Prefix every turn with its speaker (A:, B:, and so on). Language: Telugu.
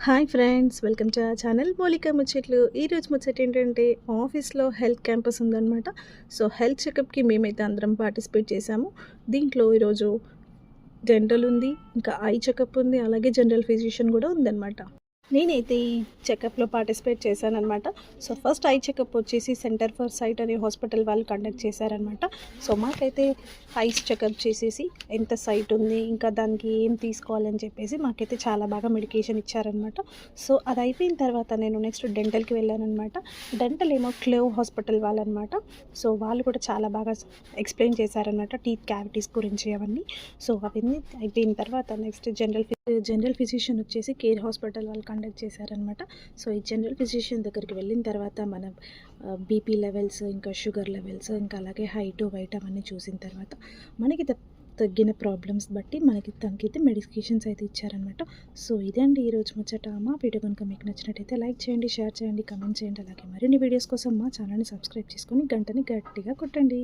A: Hi friends, welcome to our channel మౌలిక ముచ్చట్లు. ఈరోజు ముచ్చట ఏంటంటే ఆఫీస్లో హెల్త్ క్యాంపస్ ఉందన్నమాట. సో హెల్త్ చెకప్కి మేమైతే అందరం పార్టిసిపేట్ చేశాము. దీంట్లో ఈరోజు డెంటల్ ఉంది, ఇంకా ఐ చెకప్ ఉంది, అలాగే జనరల్ ఫిజిషియన్ కూడా ఉందన్నమాట. నేనైతే ఈ చెకప్లో పార్టిసిపేట్ చేశానమాట. సో ఫస్ట్ ఐ చెకప్ వచ్చేసి సెంటర్ ఫర్ సైట్ అనే హాస్పిటల్ వాళ్ళు కండక్ట్ చేశారనమాట. సో మాకైతే ఐస్ చెకప్ చేసేసి ఎంత సైట్ ఉంది, ఇంకా దానికి ఏం తీసుకోవాలని చెప్పేసి మాకైతే చాలా బాగా మెడికేషన్ ఇచ్చారనమాట. సో అది అయిపోయిన తర్వాత నేను నెక్స్ట్ డెంటల్కి వెళ్ళానమాట. డెంటల్ ఏమో క్లేవ్ హాస్పిటల్ వాళ్ళనమాట. సో వాళ్ళు కూడా చాలా బాగా ఎక్స్ప్లెయిన్ చేశారనమాట టీత్ క్యావిటీస్ గురించి అవన్నీ. సో అవన్నీ అయిపోయిన తర్వాత నెక్స్ట్ జనరల్ ఫిజిషియన్ వచ్చేసి కేర్ హాస్పిటల్ వాళ్ళు కండక్ట్ చేశారనమాట. సో ఈ జనరల్ ఫిజిషియన్ దగ్గరికి వెళ్ళిన తర్వాత మన బీపీ లెవెల్స్, ఇంకా షుగర్ లెవెల్స్, ఇంకా అలాగే హైట్ వెయిట్ అవన్నీ చూసిన తర్వాత మనకి తగ్గిన ప్రాబ్లమ్స్ బట్టి మనకి తనకైతే మెడికేషన్స్ అయితే ఇచ్చారనమాట. సో ఇదండి ఈరోజు ముచ్చట. మా వీడియో కనుక మీకు నచ్చినట్టయితే లైక్ చేయండి, షేర్ చేయండి, కమెంట్ చేయండి. అలాగే మరిన్ని వీడియోస్ కోసం మా ఛానల్ని సబ్స్క్రైబ్ చేసుకొని గంటని గట్టిగా కొట్టండి.